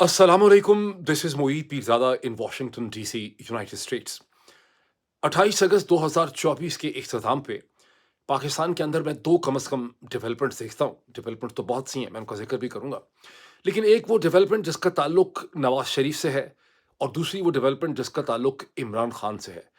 असलामुअलैकुम, this is Moeed Pirzada in Washington DC, United States. 28 अगस्त 2024 के इख्तिताम पे पाकिस्तान के अंदर मैं 2 कम से कम डेवलपमेंट्स देखता हूँ। डेवलपमेंट तो बहुत सी हैं, मैं उनका ज़िक्र भी करूँगा। लेकिन एक वो डेवलपमेंट जिसका ताल्लुक नवाज़ शरीफ से है और दूसरी वो डेवलपमेंट जिसका ताल्लुक इमरान खान से है।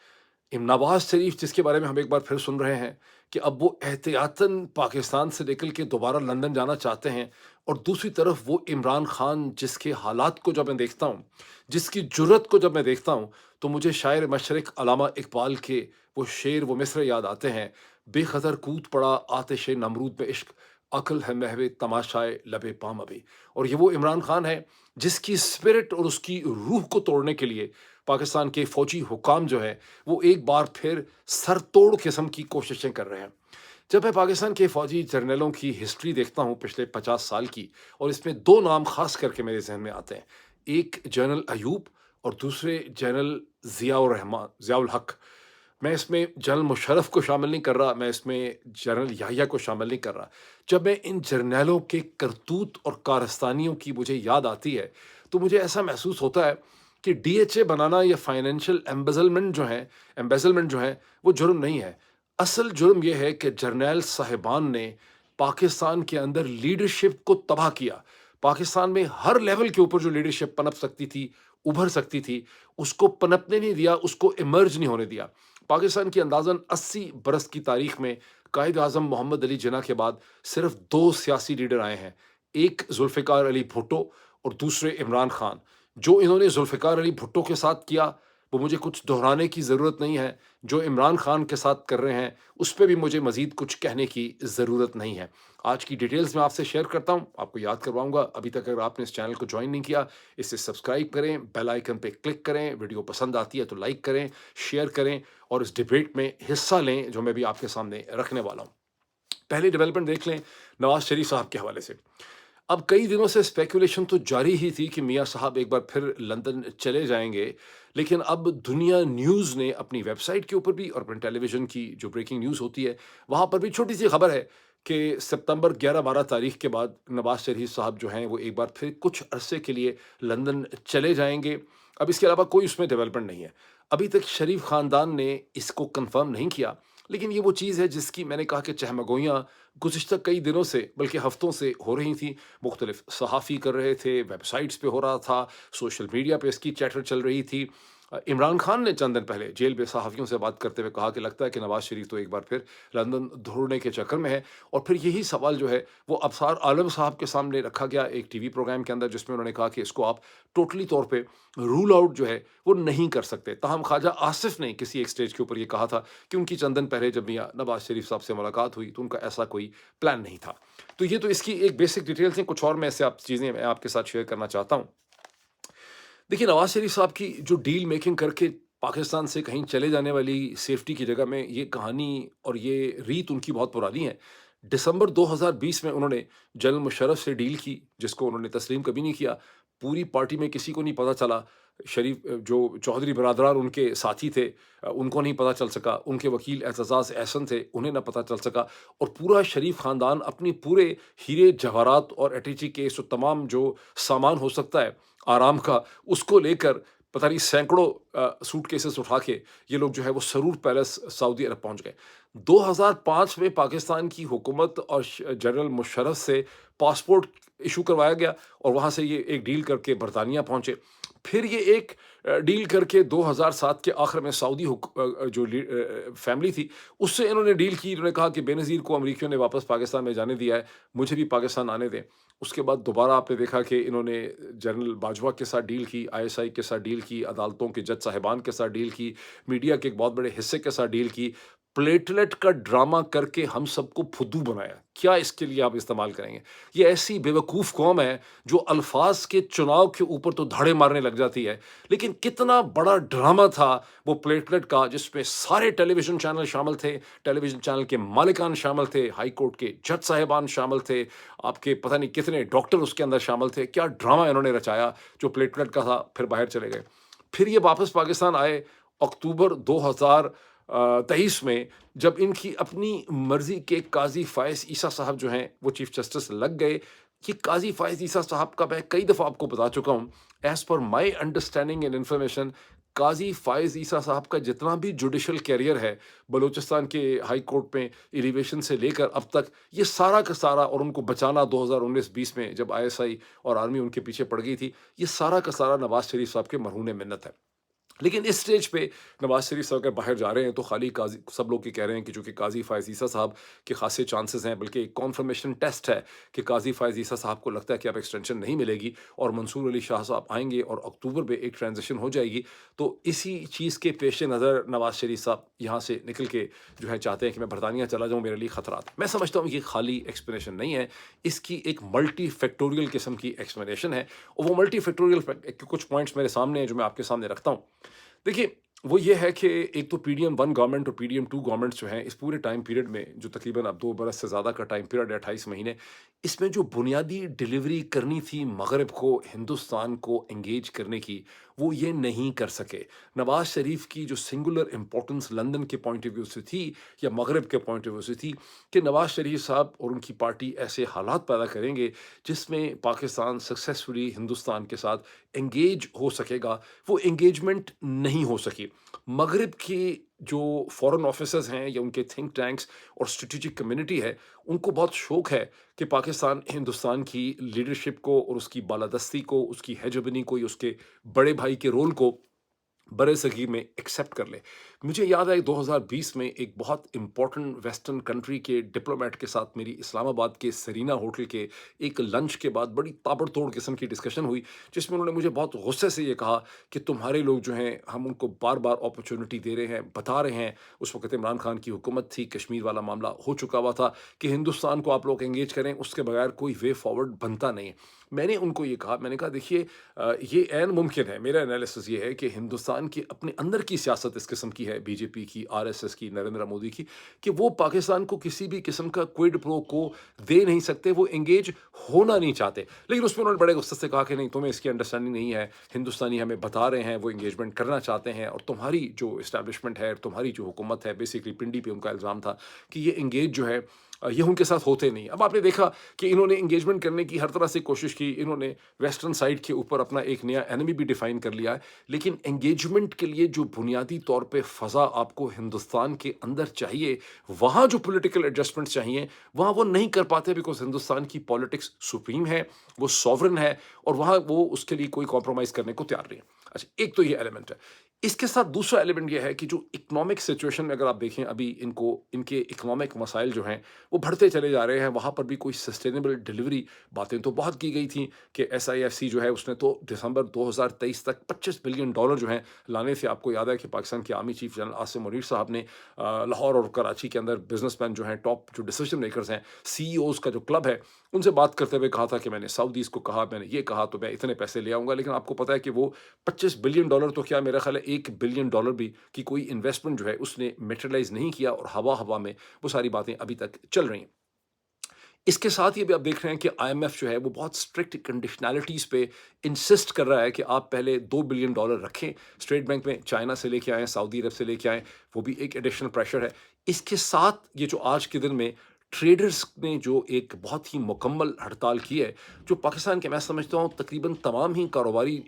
नवाज़ शरीफ जिसके बारे में हम एक बार फिर सुन रहे हैं कि अब वो एहतियातन पाकिस्तान से निकल के दोबारा लंदन जाना चाहते हैं, और दूसरी तरफ वो इमरान खान जिसके हालात को जब मैं देखता हूँ, जिसकी जुर्रत को जब मैं देखता हूँ, तो मुझे शायर मशरक़ अल्लामा इकबाल के वो शेर, वो मिसरे याद आते हैं। बेखतर कूद पड़ा आतिश नमरूद में इश्क, अक्ल है महवे तमाशाए लबे पाम अभी। और ये वो इमरान खान है जिसकी स्पिरिट और उसकी रूह को तोड़ने के लिए पाकिस्तान के फौजी हुकाम जो है, वो एक बार फिर सर तोड़ किस्म की कोशिशें कर रहे हैं। जब मैं पाकिस्तान के फौजी जर्नलों की हिस्ट्री देखता हूँ पिछले 50 साल की, और इसमें 2 नाम ख़ास करके मेरे ज़हन में आते हैं। एक जनरल अयूब और दूसरे जनरल ज़ियाउल हक। मैं इसमें जनरल मुशर्रफ को शामिल नहीं कर रहा, मैं इसमें जनरल याहिया को शामिल नहीं कर रहा। जब मैं इन जर्नैलों के करतूत और कारस्तानियों की मुझे याद आती है, तो मुझे ऐसा महसूस होता है कि डीएचए बनाना या फाइनेंशियल एम्बेज़लमेंट जो है, वो जुर्म नहीं है। असल जुर्म ये है कि जर्नैल साहिबान ने पाकिस्तान के अंदर लीडरशिप को तबाह किया। पाकिस्तान में हर लेवल के ऊपर जो लीडरशिप पनप सकती थी, उभर सकती थी, उसको पनपने नहीं दिया, उसको इमर्ज नहीं होने दिया। पाकिस्तान की अंदाज़न 80 बरस की तारीख में कायद-ए-आज़म मोहम्मद अली जिन्ना के बाद सिर्फ 2 सियासी लीडर आए हैं। एक ज़ुल्फ़िकार अली भुट्टो और दूसरे इमरान खान। जो इन्होंने ज़ुल्फ़िकार अली भुट्टो के साथ किया, वो मुझे कुछ दोहराने की ज़रूरत नहीं है। जो इमरान खान के साथ कर रहे हैं, उस पे भी मुझे मज़ीद कुछ कहने की ज़रूरत नहीं है। आज की डिटेल्स मैं आपसे शेयर करता हूँ, आपको याद करवाऊँगा। अभी तक अगर आपने इस चैनल को जॉइन नहीं किया, इसे सब्सक्राइब करें, बेल आइकन पे क्लिक करें, वीडियो पसंद आती है तो लाइक करें, शेयर करें और इस डिबेट में हिस्सा लें, जो मैं भी आपके सामने रखने वाला हूँ। पहली डेवलपमेंट देख लें नवाज़ शरीफ साहब के हवाले से। अब कई दिनों से स्पेकुलेशन तो जारी ही थी कि मियाँ साहब एक बार फिर लंदन चले जाएँगे, लेकिन अब दुनिया न्यूज़ ने अपनी वेबसाइट के ऊपर भी और अपने टेलीविज़न की जो ब्रेकिंग न्यूज़ होती है, वहाँ पर भी छोटी-सी खबर है कि सितंबर 11-12 तारीख के बाद नवाज़ शरीफ साहब जो हैं, वो एक बार फिर कुछ अरसे के लिए लंदन चले जाएँगे। अब इसके अलावा कोई उसमें डेवलपमेंट नहीं है। अभी तक शरीफ ख़ानदान ने इसको कन्फर्म नहीं किया, लेकिन ये वो चीज़ है जिसकी मैंने कहा कि चहमगोइयाँ गुज़िश्ता कई दिनों से, बल्कि हफ़्तों से हो रही थी। मुख्तलिफ सहाफ़ी कर रहे थे, वेबसाइट्स पे हो रहा था, सोशल मीडिया पे इसकी चैटर चल रही थी। इमरान खान ने चंद दिन पहले जेल में सहाफ़ियों से बात करते हुए कहा कि लगता है कि नवाज़ शरीफ तो एक बार फिर लंदन ढूँढने के चक्कर में है। और फिर यही सवाल जो है, वो अबसार आलम साहब के सामने रखा गया एक टीवी प्रोग्राम के अंदर, जिसमें उन्होंने कहा कि इसको आप टोटली तौर पे रूल आउट जो है, वो नहीं कर सकते। ताहम ख्वाजा आसिफ ने किसी एक स्टेज के ऊपर ये कहा था कि उनकी चंद दिन पहले जब मियाँ नवाज़ शरीफ साहब से मुलाकात हुई, तो उनका ऐसा कोई प्लान नहीं था। तो ये तो इसकी एक बेसिक डिटेल्स हैं, कुछ और मैं इससे आप चीज़ें मैं आपके साथ शेयर करना चाहता हूँ। देखिए, नवाज़ शरीफ साहब की जो डील मेकिंग करके पाकिस्तान से कहीं चले जाने वाली सेफ्टी की जगह में, ये कहानी और ये रीत उनकी बहुत पुरानी है। दिसंबर 2020 में उन्होंने जनरल मुशर्रफ से डील की, जिसको उन्होंने तस्लीम कभी नहीं किया। पूरी पार्टी में किसी को नहीं पता चला। जो चौधरी बरादरान उनके साथी थे, उनको नहीं पता चल सका। उनके वकील एतज़ाज़ एहसन थे, उन्हें ना पता चल सका। और पूरा शरीफ ख़ानदान अपनी पूरे हीरे जवाहरात और एटीची केस और तमाम जो सामान हो सकता है आराम का, उसको लेकर पता नहीं सैकड़ों सूटकेसेस उठा के ये लोग जो है वो सरूर पैलेस सऊदी अरब पहुंच गए। 2005 में पाकिस्तान की हुकूमत और जनरल मुशर्रफ से पासपोर्ट इशू करवाया गया, और वहां से ये एक डील करके बरतानिया पहुंचे। फिर ये एक डील करके 2007 के आखिर में सऊदी फैमिली थी, उससे इन्होंने डील की। इन्होंने कहा कि बेनज़ीर को अमरीकियों ने वापस पाकिस्तान में जाने दिया है, मुझे भी पाकिस्तान आने दें। उसके बाद दोबारा आपने देखा कि इन्होंने जनरल बाजवा के साथ डील की, आईएसआई के साथ डील की, अदालतों के जज साहिबान के साथ डील की, मीडिया के एक बहुत बड़े हिस्से के साथ डील की। प्लेटलेट का ड्रामा करके हम सबको फुद्दू बनाया। क्या इसके लिए आप इस्तेमाल करेंगे? ये ऐसी बेवकूफ़ कौम है जो अल्फाज़ के चुनाव के ऊपर तो धाड़े मारने लग जाती है। लेकिन कितना बड़ा ड्रामा था वो प्लेटलेट का, जिसमें सारे टेलीविज़न चैनल शामिल थे, टेलीविज़न चैनल के मालिकान शामिल थे, हाई कोर्ट के जज साहिबान शामिल थे, आपके पता नहीं कितने डॉक्टर उसके अंदर शामिल थे। क्या ड्रामा इन्होंने रचाया जो प्लेटलेट का था, फिर बाहर चले गए। फिर ये वापस पाकिस्तान आए अक्टूबर 2023 में, जब इनकी अपनी मर्ज़ी के काज़ी फ़ाइज़ ईसा साहब जो हैं, वो चीफ़ जस्टिस लग गए। ये काज़ी फ़ाइज़ ईसा साहब का मैं कई दफ़ा आपको बता चुका हूँ। As per my understanding and information, Qazi Faez Isa साहब का जितना भी जुडिशियल करियर है, बलूचिस्तान के हाई कोर्ट में एलिवेशन से लेकर अब तक, ये सारा का सारा, और उनको बचाना 2019-20 में जब आईएसआई और आर्मी उनके पीछे पड़ गई थी, ये सारा का सारा नवाज़ शरीफ साहब के मरहून मिन्नत है। लेकिन इस स्टेज पे नवाज शरीफ साहब अगर बाहर जा रहे हैं तो खाली काजी, सब लोग ये कह रहे हैं कि चूंकि काजी फायज ईसा साहब के खासे चांसेस हैं, बल्कि एक कॉन्फर्मेशन टेस्ट है कि काजी फायज ईसा साहब को लगता है कि अब एक्सटेंशन नहीं मिलेगी और मंसूर अली शाह साहब आएंगे और अक्टूबर में एक ट्रांजिशन हो जाएगी। तो इसी चीज़ के पेश नज़र नवाज शरीफ साहब यहाँ से निकल के जो है चाहते हैं कि मैं बरतानिया चला जाऊँ, मेरे लिए खतरात। मैं समझता हूँ ये खाली एक्सप्लेनेशन नहीं है, इसकी एक मल्टी फैक्टोरियल किस्म की एक्सप्लेनेशन है, और वो मल्टी फैक्टोरियल के कुछ पॉइंट्स मेरे सामने हैं जो मैं आपके सामने रखता हूँ। देखिए, वो ये है कि एक तो पीडीएम 1 गवर्नमेंट और पीडीएम 2 गवर्नमेंट्स जो हैं, इस पूरे टाइम पीरियड में, जो तकरीबन अब 2 बरस से ज़्यादा का टाइम पीरियड है, 28 महीने, इसमें जो बुनियादी डिलीवरी करनी थी मगरब को, हिंदुस्तान को एंगेज करने की, वो ये नहीं कर सके। नवाज़ शरीफ की जो सिंगुलर इम्पोर्टेंस लंदन के पॉइंट ऑफ व्यू से थी या मगरब के पॉइंट ऑफ व्यू से थी, कि नवाज़ शरीफ साहब और उनकी पार्टी ऐसे हालात पैदा करेंगे जिसमें पाकिस्तान सक्सेसफुली हिंदुस्तान के साथ एंगेज हो सकेगा, वो एंगेजमेंट नहीं हो सकी। मगरिब की जो फॉरेन ऑफिसर्स हैं या उनके थिंक टैंक्स और स्ट्रेटेजिक कम्युनिटी है, उनको बहुत शौक है कि पाकिस्तान हिंदुस्तान की लीडरशिप को और उसकी बालादस्ती को, उसकी हेजबनी को या उसके बड़े भाई के रोल को बरे-सगीर में एक्सेप्ट कर ले। मुझे याद है 2020 में एक बहुत इम्पोर्टेंट वेस्टर्न कंट्री के डिप्लोमेट के साथ मेरी इस्लामाबाद के सरीना होटल के एक लंच के बाद बड़ी ताबड़तोड़ किस्म की डिस्कशन हुई, जिसमें उन्होंने मुझे बहुत गुस्से से ये कहा कि तुम्हारे लोग जो हैं, हम उनको बार-बार अपॉर्च्युनिटी दे रहे हैं, बता रहे हैं, उस वक़्त इमरान खान की हुकूमत थी, कश्मीर वाला मामला हो चुका हुआ था, कि हिंदुस्तान को आप लोग एंगेज करें, उसके बगैर कोई वे फॉरवर्ड बनता नहीं है। मैंने उनको ये कहा, मैंने कहा देखिए, ये ऐन मुमकिन है, मेरा एनालिसिस ये है कि हिंदुस्तान की अपने अंदर की सियासत इस किस्म की है, बीजेपी की, आरएसएस की, नरेंद्र मोदी की, कि वो पाकिस्तान को किसी भी किस्म का क्विड प्रो को दे नहीं सकते, वो एंगेज होना नहीं चाहते। लेकिन उसमें उन्होंने बड़े गुस्से से कहा कि नहीं, तुम्हें इसकी अंडरस्टैंडिंग नहीं है, हिंदुस्तानी हमें बता रहे हैं वो एंगेजमेंट करना चाहते हैं, और तुम्हारी जो इस्टेब्लिशमेंट है, तुम्हारी जो हुकूमत है, बेसिकली पिंडी पे उनका इल्ज़ाम था कि ये एंगेज जो है, ये उनके साथ होते नहीं। अब आपने देखा कि इन्होंने एंगेजमेंट करने की हर तरह से कोशिश की, इन्होंने वेस्टर्न साइड के ऊपर अपना एक नया एनिमी भी डिफाइन कर लिया है, लेकिन एंगेजमेंट के लिए जो बुनियादी तौर पे फ़ज़ा आपको हिंदुस्तान के अंदर चाहिए, वहाँ जो पॉलिटिकल एडजस्टमेंट्स चाहिए, वहाँ वो नहीं कर पाते, बिकॉज़ हिंदुस्तान की पॉलिटिक्स सुप्रीम है, वो सॉवरेन है, और वहाँ वो उसके लिए कोई कॉम्प्रोमाइज़ करने को तैयार नहीं है। अच्छा, एक तो ये एलिमेंट है। इसके साथ दूसरा एलिमेंट ये है कि जो इकोनॉमिक सिचुएशन में अगर आप देखें, अभी इनको, इनके इकोनॉमिक मसाइल जो हैं, वो बढ़ते चले जा रहे हैं, वहाँ पर भी कोई सस्टेनेबल डिलीवरी, बातें तो बहुत की गई थी कि एसआईएफसी जो है उसने तो दिसंबर 2023 तक $25 बिलियन जो हैं लाने थे। आपको याद है कि पाकिस्तान के army chief general Asim Munir साहब ने लाहौर और कराची के अंदर बिजनेसमैन जो हैं, टॉप जो डिसीजन मेकर्स हैं, सीईओज का जो क्लब है, उनसे बात करते हुए कहा था कि मैंने सऊदीज़ को कहा, मैंने ये कहा, तो मैं इतने पैसे ले आऊँगा। लेकिन आपको पता है कि वो $25 बिलियन तो क्या, मेरा ख़्याल है $1 बिलियन भी की कोई इन्वेस्टमेंट जो है उसने मैटेरियलाइज़ नहीं किया, और हवा-हवा में वो सारी बातें अभी तक चल रही हैं। इसके साथ ये भी आप देख रहे हैं कि आईएमएफ जो है वो बहुत स्ट्रिक्ट कंडीशनैलिटीज़ पे इंसिस्ट कर रहा है कि आप पहले $2 बिलियन रखें, स्टेट बैंक में चाइना से लेके आएँ, सऊदी अरब से लेके आएँ, वो भी एक एडिशनल प्रेशर है। इसके साथ ये जो आज के दिन में ट्रेडर्स ने जो एक बहुत ही मुकम्मल हड़ताल की है, जो पाकिस्तान के, मैं समझता हूँ तकरीबन तमाम ही कारोबारी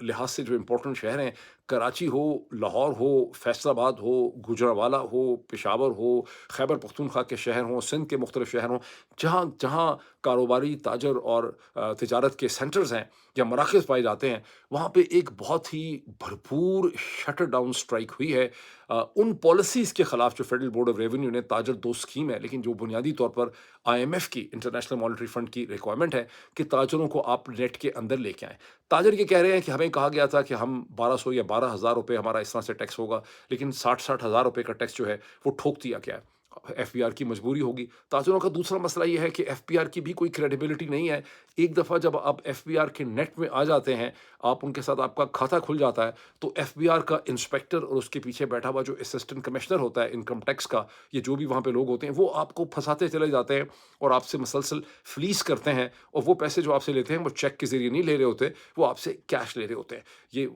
लिहाज से जो इम्पोर्टेंट शहर हैं, कराची हो, लाहौर हो, फैसलाबाद हो, गुजरांवाला हो, पेशावर हो, खैबर पख्तूनख्वा के शहर हों, सिंध के मुख्तलिफ शहर हों, जहाँ जहाँ कारोबारी, ताजर और तिजारत के सेंटर्स हैं या मराकज़ पाए जाते हैं, वहाँ पे एक बहुत ही भरपूर शटर डाउन स्ट्राइक हुई है। उन पॉलिसीज़ के ख़िलाफ़ जो फेडरल बोर्ड ऑफ रेवेन्यू ने, ताजर दोस्त स्कीम है, लेकिन जो बुनियादी तौर पर आईएमएफ की, इंटरनेशनल मॉनेटरी फंड की रिक्वायरमेंट है कि ताजरों को आप नेट के अंदर लेके आएँ। ताजर ये कह रहे हैं कि हमें कहा गया था कि हम 1200 या 12,000 रुपए हमारा इस तरह से टैक्स होगा, लेकिन 60-60 हज़ार रुपए का टैक्स जो है वो ठोक दिया गया है। एफबीआर की मजबूरी होगी। ताजरों का दूसरा मसला ये है कि एफबीआर की भी कोई क्रेडिबिलिटी नहीं है। एक दफ़ा जब आप एफबीआर के नेट में आ जाते हैं, आप उनके साथ, आपका खाता खुल जाता है, तो एफबीआर का इंस्पेक्टर और उसके पीछे बैठा हुआ जो असिस्टेंट कमिश्नर होता है इनकम टैक्स का, ये जो भी वहाँ पे लोग होते हैं, वो आपको फंसाते चले जाते हैं और आपसे मुसलसल फ्लीस करते हैं, और वो पैसे जो आपसे लेते हैं वो चेक के ज़रिए नहीं ले रहे होते, वो आपसे कैश ले रहे होते हैं। ये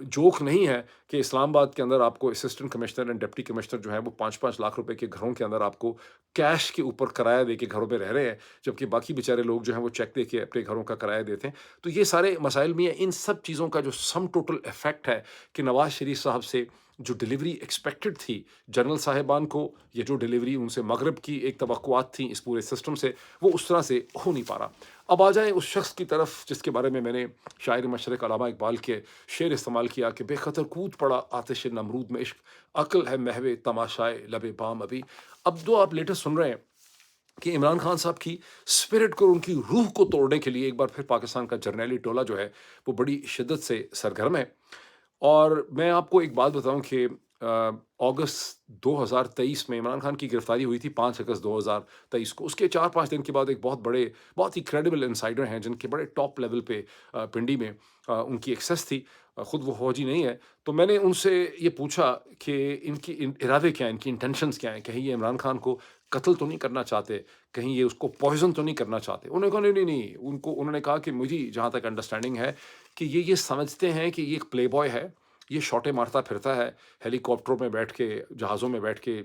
जोक नहीं है कि इस्लामाबाद के अंदर आपको assistant commissioner and deputy commissioner जो है वो 5-5 लाख रुपए के घरों के अंदर आपको कैश के ऊपर किराया दे के घरों में रह रहे हैं, जबकि बाकी बेचारे लोग जो हैं वो चेक दे के अपने घरों का किराया देते हैं। तो ये सारे मसाइल भी हैं। इन सब चीज़ों का जो सम टोटल इफ़ेक्ट है कि नवाज़ शरीफ साहब से जो डिलीवरी एक्सपेक्टेड थी जनरल साहिबान को, या जो डिलीवरी उनसे मगरब की एक तवक्कुआत थी इस पूरे सिस्टम से, वो उस तरह से हो नहीं पा रहा। अब आ जाएँ उस शख्स की तरफ जिसके बारे में मैंने शायर मशरक़ अल्लामा इकबाल के शेर इस्तेमाल किया कि बेख़तर कूद पड़ा आतिश नमरूद में इश्क, अक्ल है महवे तमाशाए लबे बाम अभी। अब जो आप लेटेस्ट सुन रहे हैं कि इमरान खान साहब की स्पिरिट को, उनकी रूह को तोड़ने के लिए एक बार फिर पाकिस्तान का जरनैली टोला जो है वो बड़ी शिद्दत से सरगर्म है। और मैं आपको एक बात बताऊं कि अगस्त 2023 में इमरान खान की गिरफ्तारी हुई थी 5 अगस्त 2023 को। उसके 4-5 दिन के बाद एक बहुत ही क्रेडिबल इनसाइडर हैं जिनके बड़े टॉप लेवल पे पिंडी में उनकी एक्सेस थी। खुद वो फौजी नहीं है, तो मैंने उनसे ये पूछा कि इनकी इरादे क्या हैं, इनकी इंटेंशंस क्या हैं, कहीं ये इमरान खान को कत्ल तो नहीं करना चाहते, कहीं ये उसको पॉइजन तो नहीं करना चाहते। उन्होंने कहा नहीं नहीं नहीं, उन्होंने कहा कि मुझे जहाँ तक अंडरस्टैंडिंग है कि ये समझते हैं कि ये एक प्ले बॉय है, ये शॉटें मारता फिरता है, हेलीकॉप्टरों में बैठ के, जहाज़ों में बैठ के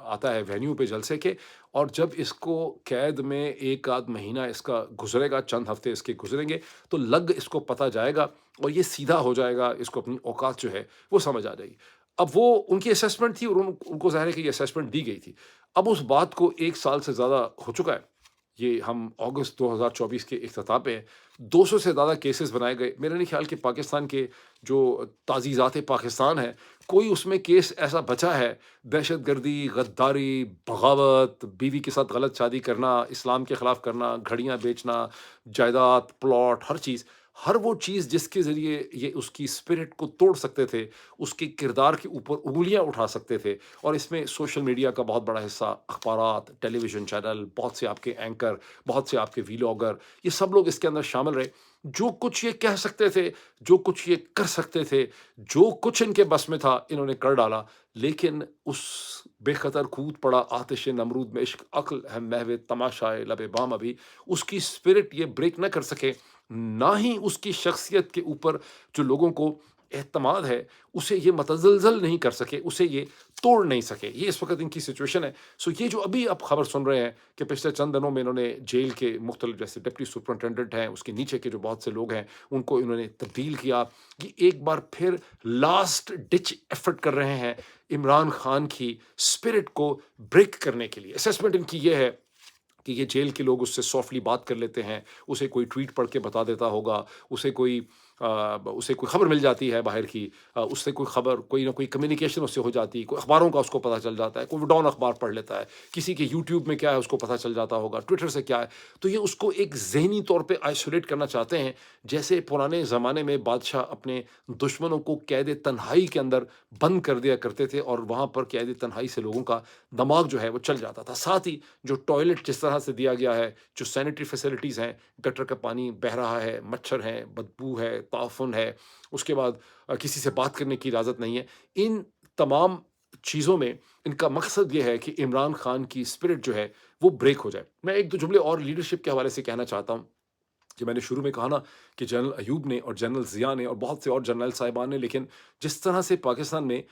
आता है वेन्यू पे जलसे के, और जब इसको कैद में एक आध महीना इसका गुजरेगा, चंद हफ्ते इसके गुजरेंगे, तो लग इसको पता जाएगा और ये सीधा हो जाएगा, इसको अपनी औकात जो है वो समझ आ जाएगी। अब वो उनकी असेसमेंट थी और उनको ज़ाहिर है कि ये असेसमेंट दी गई थी। अब उस बात को 1 साल से ज़्यादा हो चुका है। ये हम अगस्त 2024 के इख्तिताम पे हैं। 200 से ज़्यादा केसेस बनाए गए। मेरा नहीं ख्याल कि पाकिस्तान के जो ताज़ीज़ात पाकिस्तान है, कोई उसमें केस ऐसा बचा है, दहशतगर्दी, गद्दारी, बगावत, बीवी के साथ गलत शादी करना, इस्लाम के ख़िलाफ़ करना, घड़ियाँ बेचना, जायदाद, प्लॉट, हर वो चीज़ जिसके ज़रिए ये उसकी स्पिरिट को तोड़ सकते थे, उसके किरदार के ऊपर उँगलियाँ उठा सकते थे। और इसमें सोशल मीडिया का बहुत बड़ा हिस्सा, अखबारात, टेलीविज़न चैनल, बहुत से आपके एंकर, बहुत से आपके व्लॉगर, ये सब लोग इसके अंदर शामिल रहे। जो कुछ ये कह सकते थे, जो कुछ ये कर सकते थे, जो कुछ इनके बस में था, इन्होंने कर डाला। लेकिन उस बेखतर कूद पड़ा आतिश नमरूद में इश्क, अक्ल है महवे तमाशाए लबे बाम अभी, उसकी स्पिरिट ये ब्रेक न कर सके, ना ही उसकी शख्सियत के ऊपर जो लोगों को एतमाद है, उसे ये मतज़लज़ल नहीं कर सके, उसे ये तोड़ नहीं सके। ये इस वक़्त इनकी सिचुएशन है। सो ये जो अभी आप खबर सुन रहे हैं कि पिछले चंद दिनों में इन्होंने जेल के मुख्तलिफ, जैसे डिप्टी सुपरिटेंडेंट हैं, उसके नीचे के जो बहुत से लोग हैं, उनको इन्होंने तब्दील किया। ये एक बार फिर लास्ट डिच एफर्ट कर रहे हैं इमरान खान की स्पिरिट को ब्रेक करने के लिए। असेसमेंट इनकी ये है कि ये जेल के लोग उससे सॉफ्टली बात कर लेते हैं, उसे कोई ट्वीट पढ़ के बता देता होगा, उसे कोई खबर मिल जाती है बाहर की, उससे कोई खबर, कोई ना कोई कम्युनिकेशन उससे हो जाती है, कोई अखबारों का उसको पता चल जाता है, कोई डॉन अखबार पढ़ लेता है, किसी के यूट्यूब में क्या है उसको पता चल जाता होगा, ट्विटर से क्या है। तो ये उसको एक ज़हनी तौर पे आइसोलेट करना चाहते हैं, जैसे पुराने ज़माने में बादशाह अपने दुश्मनों को कैद तन्हाई के अंदर बंद कर दिया करते थे और वहाँ पर कैद तन्हाई से लोगों का दिमाग जो है वो चल जाता था। साथ ही जो टॉयलेट जिस तरह से दिया गया है, जो सैनिटरी फैसिलिटीज़ हैं, गटर का पानी बह रहा है, मच्छर हैं, बदबू है, ताफ़ुन है, उसके बाद किसी से बात करने की इजाज़त नहीं है। इन तमाम चीज़ों में इनका मकसद ये है कि इमरान खान की स्पिरिट जो है वो ब्रेक हो जाए। मैं 1-2 जुमले और लीडरशिप के हवाले से कहना चाहता हूँ। कि मैंने शुरू में कहा ना कि जनरल अयूब ने और जनरल ज़िया ने और बहुत से और जनरल साहिबान ने, लेकिन जिस तरह से पाकिस्तान में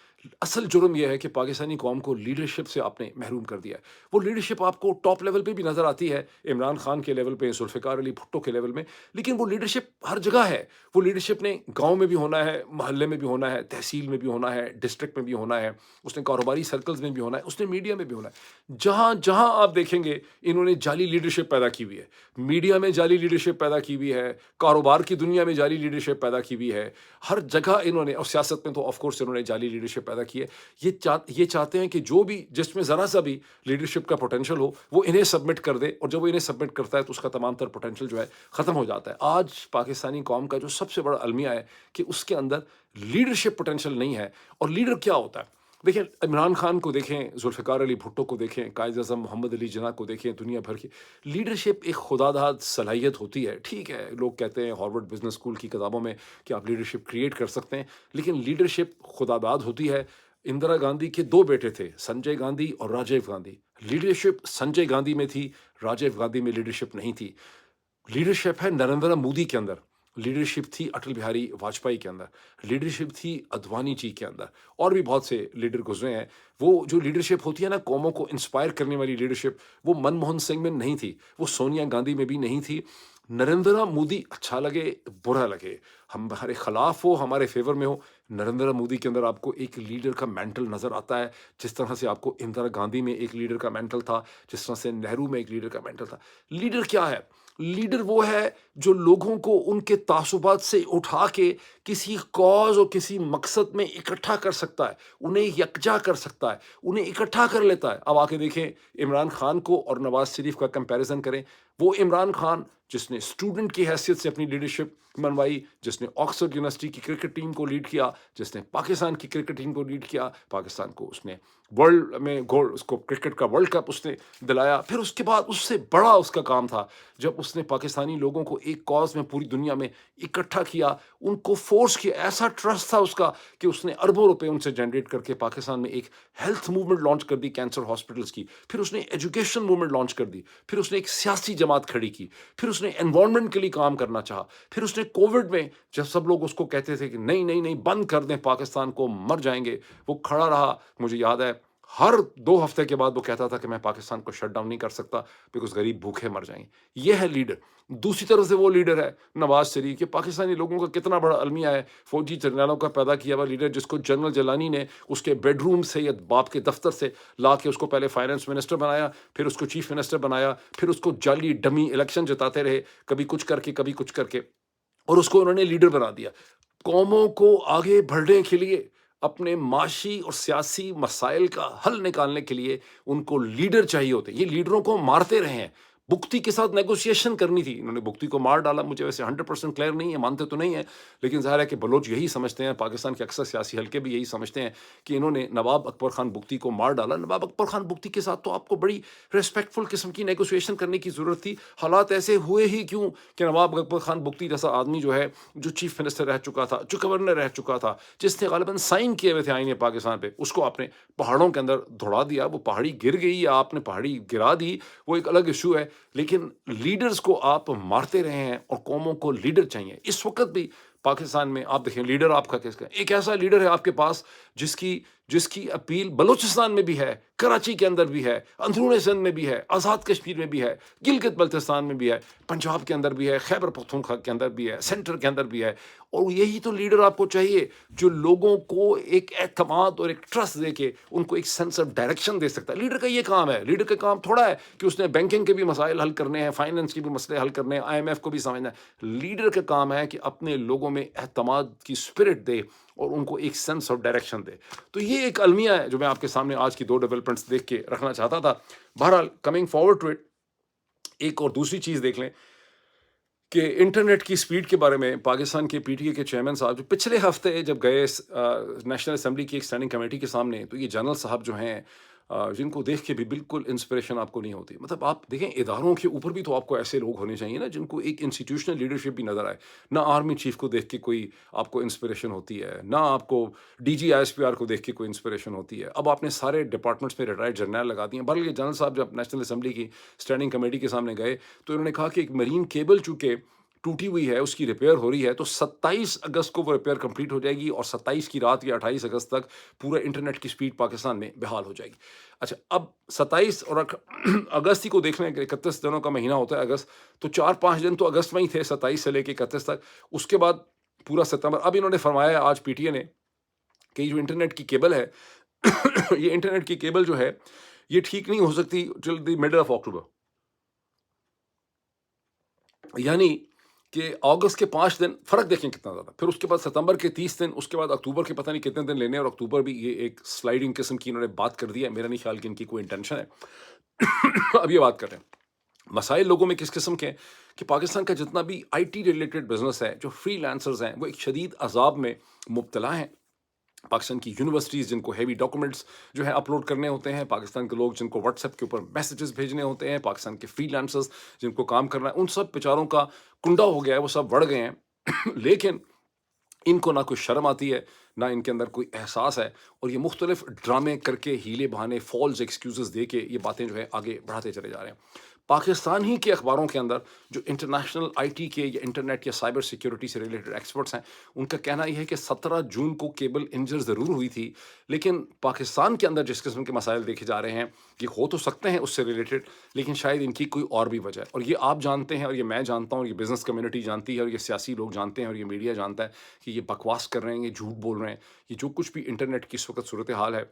असल जुर्म यह है कि पाकिस्तानी कौम को लीडरशिप से आपने महरूम कर दिया है। वो लीडरशिप आपको टॉप लेवल पे भी नज़र आती है, इमरान खान के लेवल पे, जुल्फ़िकार अली भुट्टो के लेवल में, लेकिन वो लीडरशिप हर जगह है। वो लीडरशिप ने गाँव में भी होना है, महल्ले में भी होना है, तहसील में भी होना है, डिस्ट्रिक्ट में भी होना है, उसने कारोबारी सर्कल्स में भी होना है, उसने मीडिया में भी होना है। जहाँ जहाँ आप देखेंगे इन्होंने जाली लीडरशिप पैदा की हुई है। मीडिया में जाली लीडरशिप पैदा की हुई है, कारोबार की दुनिया में जाली लीडरशिप पैदा की हुई है, हर जगह इन्होंने, और सियासत में तो ऑफ कोर्स इन्होंने जाली लीडरशिप पैदा की है। ये चाहते हैं कि जो भी, जिसमें ज़रा सा भी लीडरशिप का पोटेंशियल हो, वो इन्हें सबमिट कर दे, और जब वो इन्हें सबमिट करता है तो उसका तमाम तर पोटेंशियल जो है ख़त्म हो जाता है। आज पाकिस्तानी कौम का जो सबसे बड़ा अलमिया है कि उसके अंदर लीडरशिप पोटेंशियल नहीं है। और लीडर क्या होता है? देखिए, इमरान खान को देखें, जुल्फ़िकार अली भुट्टो को देखें, कायद-ए-आज़म मोहम्मद अली जिन्ना को देखें, दुनिया भर की लीडरशिप एक खुदादाद सलाहियत होती है। ठीक है, लोग कहते हैं हार्वर्ड बिज़नेस स्कूल की किताबों में कि आप लीडरशिप क्रिएट कर सकते हैं, लेकिन लीडरशिप खुदादाद होती है। इंदिरा गांधी के 2 बेटे थे, संजय गांधी और राजीव गांधी। लीडरशिप संजय गांधी में थी, राजीव गांधी में लीडरशिप नहीं थी। लीडरशिप है नरेंद्र मोदी के अंदर, लीडरशिप थी अटल बिहारी वाजपेयी के अंदर, लीडरशिप थी अडवाणी जी के अंदर, और भी बहुत से लीडर गुजरे हैं। वो जो लीडरशिप होती है ना, कौमों को इंस्पायर करने वाली लीडरशिप, वो मनमोहन सिंह में नहीं थी, वो सोनिया गांधी में भी नहीं थी। नरेंद्र मोदी, अच्छा लगे बुरा लगे, हम हमारे खिलाफ हो हमारे फेवर में हो, नरेंद्र मोदी के अंदर आपको एक लीडर का मेंटल नजर आता है, जिस तरह से आपको इंदिरा गांधी में एक लीडर का मेंटल था, जिस तरह से नेहरू में एक लीडर का मेंटल था। लीडर क्या है? लीडर वो है जो लोगों को उनके तासुबात से उठा के किसी कॉज और किसी मकसद में इकट्ठा कर सकता है, उन्हें यकजा कर सकता है, उन्हें इकट्ठा कर लेता है। अब आके देखें इमरान खान को और नवाज शरीफ का कंपैरिजन करें। वो इमरान खान जिसने स्टूडेंट की हैसियत से अपनी लीडरशिप मनवाई, जिसने ऑक्सफोर्ड यूनिवर्सिटी की क्रिकेट टीम को लीड किया, जिसने पाकिस्तान की क्रिकेट टीम को लीड किया, पाकिस्तान को उसने वर्ल्ड में गोल्ड, उसको क्रिकेट का वर्ल्ड कप उसने दिलाया। फिर उसके बाद उससे बड़ा उसका काम था जब उसने पाकिस्तानी लोगों को एक कॉज में पूरी दुनिया में इकट्ठा किया, उनको फोर्स किया। ऐसा ट्रस्ट था उसका कि उसने अरबों रुपए उनसे जनरेट करके पाकिस्तान में एक हेल्थ मूवमेंट लॉन्च कर दी, कैंसर हॉस्पिटल्स की। फिर उसने एजुकेशन मूवमेंट लॉन्च कर दी। फिर उसने एक सियासी जमात खड़ी की। फिर उसने एनवायरनमेंट के लिए काम करना चाहा। फिर उसने कोविड में, जब सब लोग उसको कहते थे कि नहीं नहीं नहीं बंद कर दें पाकिस्तान को, मर जाएंगे, वो खड़ा रहा। मुझे याद है हर 2 हफ्ते के बाद वो कहता था कि मैं पाकिस्तान को शट डाउन नहीं कर सकता, बिकॉज गरीब भूखे मर जाएंगे। ये है लीडर। दूसरी तरफ से वो लीडर है नवाज शरीफ, के पाकिस्तानी लोगों का कितना बड़ा अलमिया है, फौजी जनरलों का पैदा किया हुआ लीडर, जिसको जनरल जलानी ने उसके बेडरूम से या बाप के दफ्तर से ला के उसको पहले फाइनेंस मिनिस्टर बनाया, फिर उसको चीफ मिनिस्टर बनाया, फिर उसको जाली डमी इलेक्शन जिताते रहे, कभी कुछ करके कभी कुछ करके, और उसको उन्होंने लीडर बना दिया। कौमों को आगे बढ़ने के लिए, अपने माशी और सियासी मसाइल का हल निकालने के लिए उनको लीडर चाहिए होते हैं। ये लीडरों को मारते रहे हैं। बुख्ती के साथ नेगोशिएशन करनी थी, इन्होंने बुख्ती को मार डाला। मुझे वैसे 100% क्लियर नहीं है, मानते तो नहीं है, लेकिन ज़ाहिर है कि बलोच यही समझते हैं, पाकिस्तान के अक्सर सियासी हल्के भी यही समझते हैं कि इन्होंने नवाब अकबर खान बुख्ती को मार डाला। नवाब अकबर खान बुख्ती के साथ तो आपको बड़ी रिस्पेक्टफुल किस्म की नेगोशिएशन करने की ज़रूरत थी। हालात ऐसे हुए ही क्यों कि नवाब अकबर खान बुख्ती जैसा आदमी जो है, जो चीफ मिनिस्टर रह चुका था, जो गवर्नर रह चुका था, जिसने गालिबन साइन किए हुए थे आईने पाकिस्तान पे, उसको आपने पहाड़ों के अंदर दौड़ा दिया। वो पहाड़ी गिर गई या आपने पहाड़ी गिरा दी, वो एक अलग इशू है, लेकिन लीडर्स को आप मारते रहे हैं और कौमों को लीडर चाहिए। इस वक्त भी पाकिस्तान में आप देखें लीडर आपका किसका है? एक ऐसा लीडर है आपके पास जिसकी जिसकी अपील बलूचिस्तान में भी है, कराची के अंदर भी है, अंदरूनी सिंध में भी है, आज़ाद कश्मीर में भी है, गिलगित बल्तिस्तान में भी है, पंजाब के अंदर भी है, खैबर पख्तूनख्वा के अंदर भी है, सेंटर के अंदर भी है। और यही तो लीडर आपको चाहिए जो लोगों को एक एतमाद और एक ट्रस्ट दे के उनको एक सेंस ऑफ डायरेक्शन दे सकता है। लीडर का ये काम है। लीडर का काम थोड़ा है कि उसने बैंकिंग के भी मसाइल हल करने हैं, फाइनेंस के भी मसले हल करने हैं, IMF को भी समझना है। लीडर का काम है कि अपने लोगों में एतमाद की स्पिरिट दे और उनको एक सेंस ऑफ डायरेक्शन दे। तो ये एक अलमिया है जो मैं आपके सामने आज की 2 डेवलपमेंट्स देख के रखना चाहता था। बहरहाल कमिंग फॉरवर्ड टू इट, एक और दूसरी चीज़ देख लें कि इंटरनेट की स्पीड के बारे में पाकिस्तान के PTI के चेयरमैन साहब जो पिछले हफ्ते जब गए नेशनल असेंबली की एक स्टैंडिंग कमेटी के सामने, तो ये जनरल साहब जो हैं, जिनको देख के भी बिल्कुल इंस्पिरेशन आपको नहीं होती। मतलब आप देखें इदारों के ऊपर भी तो आपको ऐसे लोग होने चाहिए ना जिनको एक इंस्टीट्यूशनल लीडरशिप भी नज़र आए। ना आर्मी चीफ को देख के कोई आपको इंस्पिरेशन होती है, ना आपको DG ISPR को देख के कोई इंस्पिरेशन होती है। अब आपने सारे डिपार्टमेंट्स में रिटायर्ड जर्नल लगा दिए। बल्कि जनरल साहब जब नेशनल असेंबली की स्टैंडिंग कमेटी के सामने गए तो इन्होंने कहा कि एक मरीन केबल चूंकि टूटी हुई है, उसकी रिपेयर हो रही है, तो 27 अगस्त को वो रिपेयर कंप्लीट हो जाएगी और 27 की रात या 28 अगस्त तक पूरा इंटरनेट की स्पीड पाकिस्तान में बहाल हो जाएगी। अच्छा, अब 27 और अगस्त ही को देखने के 31 दिनों का महीना होता है अगस्त, तो 4-5 दिन तो अगस्त में ही थे, 27 से लेके 31 तक। उसके बाद पूरा सितंबर। अब इन्होंने फरमाया है आज PTI ने कि ये जो इंटरनेट की केबल है ये इंटरनेट की केबल जो है ये ठीक नहीं हो सकती till the middle of October. यानी कि अगस्त के 5 दिन, फ़र्क देखें कितना ज़्यादा। फिर उसके बाद सितंबर के 30 दिन, उसके बाद अक्टूबर के पता नहीं कितने दिन लेने हैं, और अक्टूबर भी ये एक स्लाइडिंग किस्म की इन्होंने बात कर दी है। मेरा नहीं ख्याल कि इनकी कोई इंटेंशन है। अब ये बात कर रहे हैं। मसाइल लोगों में किस किस्म के हैं कि पाकिस्तान का जितना भी IT रिलेटेड बिजनेस है, जो फ्रीलांसर्स हैं, वो एक शदीद अज़ाब में मुब्तला हैं। पाकिस्तान की यूनिवर्सिटीज़ जिनको हैवी डॉक्यूमेंट्स जो है अपलोड करने होते हैं, पाकिस्तान के लोग जिनको व्हाट्सएप के ऊपर मैसेजेस भेजने होते हैं, पाकिस्तान के फ्रीलांसर्स जिनको काम करना है, उन सब बेचारों का कुंडा हो गया है, वो सब बढ़ गए हैं। लेकिन इनको ना कोई शर्म आती है, ना इनके अंदर कोई एहसास है, और ये मुख्तलिफ ड्रामे करके, हीले बहाने, फॉल्स एक्सक्यूजेस दे के ये बातें जो है आगे बढ़ाते चले जा रहे हैं। پاکستان ہی کے اخباروں کے اندر جو انٹرنیشنل آئی ٹی کے یا انٹرنیٹ یا سائبر سیکیورٹی سے ریلیٹڈ ایکسپرٹس ہیں، ان کا کہنا یہ ہے کہ 17 جون کو کیبل انجر ضرور ہوئی تھی، لیکن پاکستان کے اندر جس قسم کے مسائل دیکھے جا رہے ہیں یہ ہو تو سکتے ہیں اس سے ریلیٹڈ، لیکن شاید ان کی کوئی اور بھی وجہ ہے، اور یہ آپ جانتے ہیں اور یہ میں جانتا ہوں، یہ بزنس کمیونٹی جانتی ہے اور یہ سیاسی لوگ جانتے ہیں اور یہ میڈیا جانتا ہے کہ یہ بکواس کر رہے ہیں، یہ جھوٹ بول رہے ہیں، یہ جو کچھ بھی انٹرنیٹ کی اس وقت صورتحال ہے،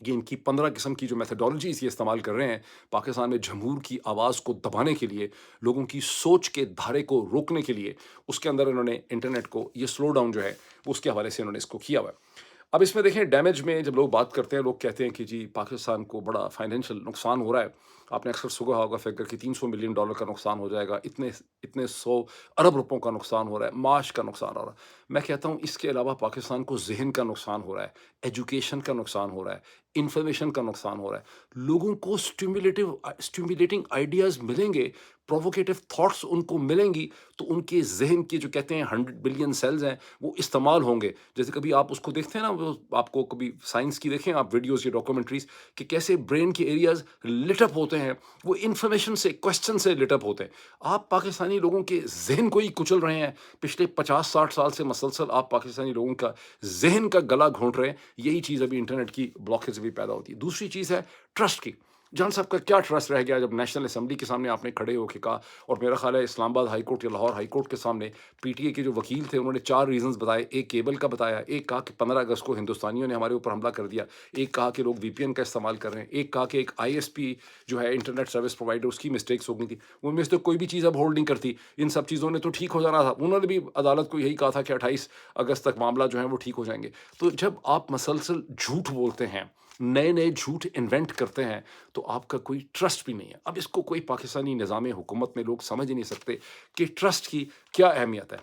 یہ ان کی 15 قسم کی جو میتھڈالوجیز یہ استعمال کر رہے ہیں پاکستان میں جمہور کی آواز کو دبانے کے لیے، لوگوں کی سوچ کے دھارے کو روکنے کے لیے، اس کے اندر انہوں نے انٹرنیٹ کو یہ سلو ڈاؤن جو ہے اس کے حوالے سے انہوں نے اس کو کیا ہوا ہے۔ اب اس میں دیکھیں ڈیمیج میں جب لوگ بات کرتے ہیں، لوگ کہتے ہیں کہ جی پاکستان کو بڑا فائنینشیل نقصان ہو رہا ہے، آپ نے اکثر سنا ہوگا فگر کہ $300 ملین کا نقصان ہو جائے گا، اتنے 100 ارب روپوں کا نقصان ہو رہا ہے، معاش کا نقصان ہو رہا ہے۔ میں کہتا ہوں اس کے علاوہ پاکستان کو ذہن کا نقصان ہو رہا ہے، ایجوکیشن کا نقصان ہو رہا ہے، انفارمیشن کا نقصان ہو رہا ہے، لوگوں کو اسٹیمولیٹنگ آئیڈیاز ملیں گے، پرووکیٹو تھاٹس ان کو ملیں گی، تو ان کے ذہن کے جو کہتے ہیں 100 بلین سیلز ہیں وہ استعمال ہوں گے۔ جیسے کبھی آپ اس کو دیکھتے ہیں نا، وہ آپ کو کبھی سائنس کی دیکھیں آپ ویڈیوز یا ڈاکومنٹریز کہ کیسے برین کے ایریاز لٹ اپ ہوتے ہیں، وہ انفارمیشن سے، کوشچن سے لٹ اپ ہوتے ہیں۔ آپ پاکستانی لوگوں کے ذہن کو ہی کچل رہے ہیں، پچھلے 50-60 سال سے مسلسل آپ پاکستانی لوگوں کا ذہن کا گلا گھونٹ رہے ہیں۔ یہی چیز ابھی انٹرنیٹ کی بلاکیج سے بھی پیدا ہوتی ہے۔ دوسری چیز ہے ٹرسٹ کی۔ جان صاحب کا کیا ٹرسٹ رہ گیا جب نیشنل اسمبلی کے سامنے آپ نے کھڑے ہو کے کہا، اور میرا خیال ہے اسلام آباد ہائی کورٹ یا لاہور ہائی کورٹ کے سامنے پی ٹی اے کے جو وکیل تھے انہوں نے 4 ریزنز بتائے، ایک کیبل کا بتایا، ایک کہا کہ 15 اگست کو ہندوستانیوں نے ہمارے اوپر حملہ کر دیا، ایک کہا کہ لوگ وی پی این کا استعمال کر رہے ہیں، ایک کہا کہ ایک آئی ایس پی جو ہے انٹرنیٹ سروس پرووائڈر اس کی مسٹیکس ہو گئی تھی، وہ میں سے تو کوئی بھی چیز اب ہولڈ نہیں کرتی، ان سب چیزوں نے تو ٹھیک ہو جانا تھا، انہوں نے بھی عدالت کو یہی کہا تھا کہ 28 اگست تک معاملہ جو ہے وہ ٹھیک ہو جائیں گے۔ تو جب آپ مسلسل جھوٹ بولتے ہیں، نئے نئے جھوٹ انوینٹ کرتے ہیں، تو آپ کا کوئی ٹرسٹ بھی نہیں ہے۔ اب اس کو کوئی پاکستانی نظام حکومت میں لوگ سمجھ ہی نہیں سکتے کہ ٹرسٹ کی کیا اہمیت ہے۔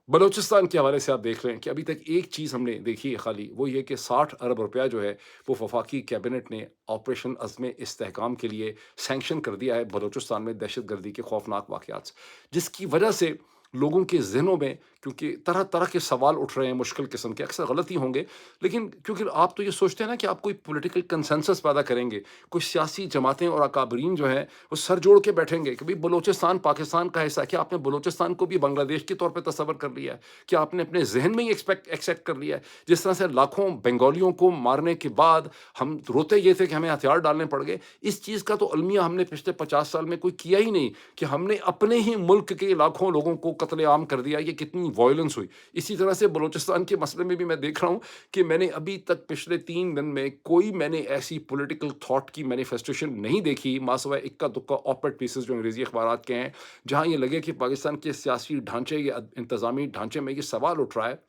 بلوچستان کے حوالے سے آپ دیکھ رہے ہیں کہ ابھی تک ایک چیز ہم نے دیکھی ہے خالی، وہ یہ کہ 60 ارب روپیہ جو ہے وہ وفاقی کیبنٹ نے آپریشن عزم استحکام کے لیے سینکشن کر دیا ہے بلوچستان میں دہشت گردی کے خوفناک واقعات سے، جس کی وجہ سے لوگوں کے ذہنوں میں، کیونکہ طرح طرح کے سوال اٹھ رہے ہیں مشکل قسم کے، اکثر غلطی ہوں گے، لیکن کیونکہ آپ تو یہ سوچتے ہیں نا کہ آپ کوئی پولیٹیکل کنسنسس پیدا کریں گے، کچھ سیاسی جماعتیں اور اکابرین جو ہیں وہ سر جوڑ کے بیٹھیں گے کہ بھئی بلوچستان پاکستان کا حصہ ہے۔ کیا آپ نے بلوچستان کو بھی بنگلہ دیش کے طور پہ تصور کر لیا ہے؟ کیا آپ نے اپنے ذہن میں ہی ایکسیپٹ کر لیا ہے؟ جس طرح سے لاکھوں بنگالیوں کو مارنے کے بعد ہم روتے یہ تھے کہ ہمیں ہتھیار ڈالنے پڑ گئے، اس چیز کا تو المیہ ہم نے پچھلے 50 سال میں کوئی کیا ہی نہیں کہ ہم نے اپنے ہی ملک کے لاکھوں لوگوں کو قتل عام کر دیا۔ یہ کتنی وائلنس ہوئی۔ اسی طرح سے بلوچستان کے مسئلے میں بھی میں دیکھ رہا ہوں کہ میں نے ابھی تک پچھلے 3 دن میں کوئی میں نے ایسی پولیٹیکل تھاٹ کی مینیفیسٹیشن نہیں دیکھی، ماسوائے اکا دکا آپریٹ پیسز جو انگریزی اخبارات کے ہیں، جہاں یہ لگے کہ پاکستان کے سیاسی ڈھانچے یا انتظامی ڈھانچے میں یہ سوال اٹھ رہا ہے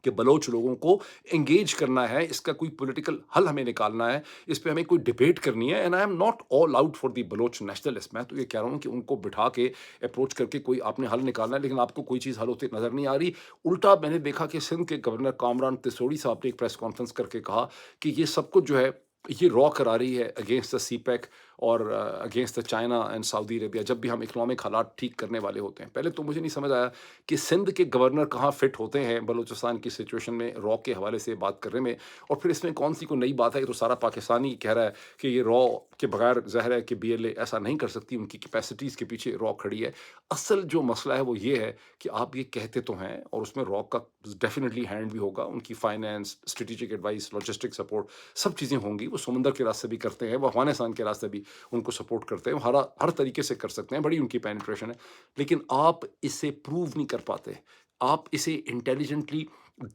کہ بلوچ لوگوں کو انگیج کرنا ہے، اس کا کوئی پولیٹیکل حل ہمیں نکالنا ہے، اس پہ ہمیں کوئی ڈبیٹ کرنی ہے۔ And I am not all out for the Baloch nationalist, میں تو یہ کہہ رہا ہوں کہ ان کو بٹھا کے اپروچ کر کے کوئی آپ نے حل نکالنا ہے، لیکن آپ کو کوئی چیز حل ہوتی نظر نہیں آ رہی۔ الٹا میں نے دیکھا کہ سندھ کے گورنر کامران تسوڑی صاحب نے ایک پریس کانفرنس کر کے کہا کہ یہ سب کچھ جو ہے یہ را کرا رہی ہے اگینسٹ دا سی پیک اور اگینسٹ دا چائنا اینڈ سعودی عربیہ، جب بھی ہم اکنامک حالات ٹھیک کرنے والے ہوتے ہیں۔ پہلے تو مجھے نہیں سمجھ آیا کہ سندھ کے گورنر کہاں فٹ ہوتے ہیں بلوچستان کی سچویشن میں را کے حوالے سے بات کرنے میں، اور پھر اس میں کون سی کوئی نئی بات ہے؟ یہ تو سارا پاکستانی کہہ رہا ہے کہ یہ را کے بغیر ظاہر ہے کہ بی ایل اے ایسا نہیں کر سکتی، ان کی کیپیسٹیز کے پیچھے را کھڑی ہے۔ اصل جو مسئلہ ہے وہ یہ ہے کہ آپ یہ کہتے تو ہیں، اور اس میں را کا ڈیفینیٹلی ہینڈ بھی ہوگا، ان کی finance, strategic advice, logistic support, سب چیزیں ہوں گی، وہ سمندر کے راستے بھی کرتے ہیں، وہ افغانستان کے راستے بھی ان کو سپورٹ کرتے ہیں، وہ ہر طریقے سے کر سکتے ہیں، بڑی ان کی پینیٹریشن ہے، لیکن آپ اسے پروو نہیں کر پاتے، آپ اسے انٹیلیجنٹلی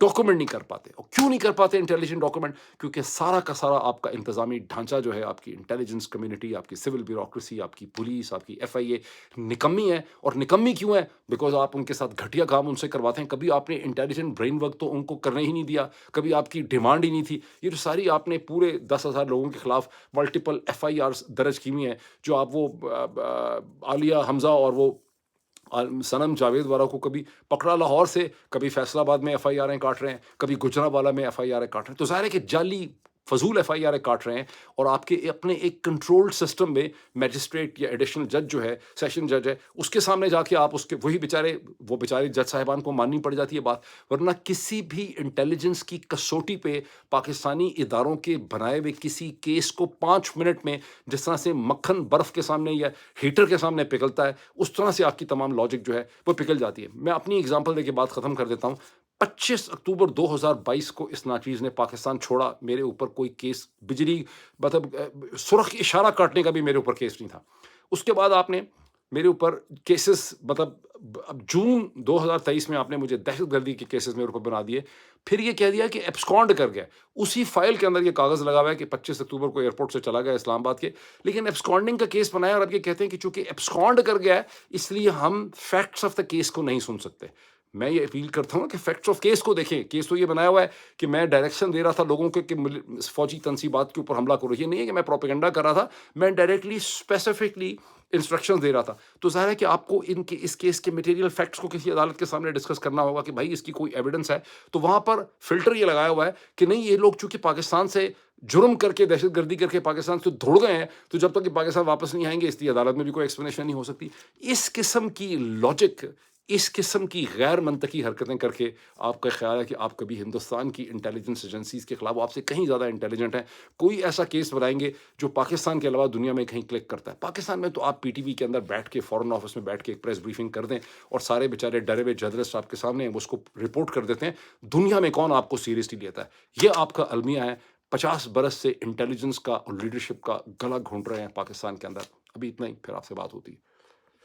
ڈاکومنٹ نہیں کر پاتے۔ اور کیوں نہیں کر پاتے انٹیلیجنٹ ڈاکومنٹ؟ کیونکہ سارا کا سارا آپ کا انتظامی ڈھانچہ جو ہے، آپ کی انٹیلیجنس کمیونٹی، آپ کی سول بیوروکریسی، آپ کی پولیس، آپ کی ایف آئی اے نکمی ہے۔ اور نکمی کیوں ہے؟ بیکاز آپ ان کے ساتھ گھٹیا کام ان سے کرواتے ہیں، کبھی آپ نے انٹیلیجنٹ برین ورک تو ان کو کرنے ہی نہیں دیا، کبھی آپ کی ڈیمانڈ ہی نہیں تھی۔ یہ جو ساری آپ نے پورے 10,000 لوگوں کے خلاف ملٹیپل ایف آئی آرز درج کی ہوئی ہیں، جو آپ وہ عالیہ حمزہ اور وہ صنم جاوید وارا کو کبھی پکڑا لاہور سے، کبھی فیصل آباد میں ایف آئی آریں کاٹ رہے ہیں، کبھی گجرانوالہ میں ایف آئی آریں کاٹ رہے ہیں، تو ظاہر ہے کہ جعلی فضول ایف آئی آر کاٹ رہے ہیں، اور آپ کے اپنے ایک کنٹرولڈ سسٹم میں میجسٹریٹ یا ایڈیشنل جج جو ہے، سیشن جج ہے، اس کے سامنے جا کے آپ اس کے وہی بیچارے جج صاحبان کو ماننی پڑ جاتی ہے بات. ورنہ کسی بھی انٹیلیجنس کی کسوٹی پہ پاکستانی اداروں کے بنائے ہوئے کسی کیس کو 5 منٹ میں جس طرح سے مکھن برف کے سامنے یا ہیٹر کے سامنے پگھلتا ہے، اس طرح سے آپ کی تمام لاجک جو ہے وہ پگھل جاتی ہے. میں اپنی اگزامپل دے کے بات ختم کر دیتا ہوں. 25 اکتوبر 2022 کو اس ناچیز نے پاکستان چھوڑا، میرے اوپر کوئی کیس بجلی مطلب سرخ اشارہ کاٹنے کا بھی میرے اوپر کیس نہیں تھا. اس کے بعد آپ نے میرے اوپر کیسز مطلب اب جون 2023 میں آپ نے مجھے دہشت گردی کے کیسز میرے اوپر بنا دیے. پھر یہ کہہ دیا کہ ایبسکونڈ کر گیا. اسی فائل کے اندر یہ کاغذ لگا ہوا ہے کہ 25 اکتوبر کو ایئرپورٹ سے چلا گیا اسلام آباد کے، لیکن ایبسکونڈنگ کا کیس بنایا اور اب یہ کہتے ہیں کہ چونکہ ایبسکونڈ کر گیا ہے اس لیے ہم فیکٹس آف دا کیس کو نہیں سن سکتے. میں یہ اپیل کرتا ہوں کہ فیکٹس آف کیس کو دیکھیں. کیس تو یہ بنایا ہوا ہے کہ میں ڈائریکشن دے رہا تھا لوگوں کے کہ فوجی تنصیبات کے اوپر حملہ کرو. یہ نہیں ہے کہ میں پروپیگنڈا کر رہا تھا، میں ڈائریکٹلی اسپیسیفکلی انسٹرکشن دے رہا تھا. تو ظاہر ہے کہ آپ کو اس کیس کے مٹیریل فیکٹس کو کسی عدالت کے سامنے ڈسکس کرنا ہوگا کہ بھائی اس کی کوئی ایویڈنس ہے. تو وہاں پر فلٹر یہ لگایا ہوا ہے کہ نہیں، یہ لوگ چونکہ پاکستان سے جرم کر کے دہشت گردی کر کے پاکستان سے دھڑ گئے ہیں، تو جب تک کہ پاکستان واپس نہیں آئیں گے اس لیے عدالت میں بھی کوئی ایکسپلینیشن نہیں ہو سکتی. اس قسم کی لاجک، اس قسم کی غیر منطقی حرکتیں کر کے آپ کا خیال ہے کہ آپ کبھی ہندوستان کی انٹیلیجنس ایجنسیز کے خلاف، آپ سے کہیں زیادہ انٹیلیجنٹ ہیں، کوئی ایسا کیس بنائیں گے جو پاکستان کے علاوہ دنیا میں کہیں کلک کرتا ہے؟ پاکستان میں تو آپ پی ٹی وی کے اندر بیٹھ کے، فورن آفس میں بیٹھ کے ایک پریس بریفنگ کر دیں اور سارے بیچارے ڈرے ہوئے جرنلسٹ آپ کے سامنے ہیں، وہ اس کو رپورٹ کر دیتے ہیں. دنیا میں کون آپ کو سیریسلی لیتا ہے؟ یہ آپ کا المیہ ہے. 50 برس سے انٹیلیجنس کا اور لیڈرشپ کا گلا گھونٹ رہے ہیں پاکستان کے اندر. ابھی اتنا ہی، پھر آپ سے بات ہوتی ہے.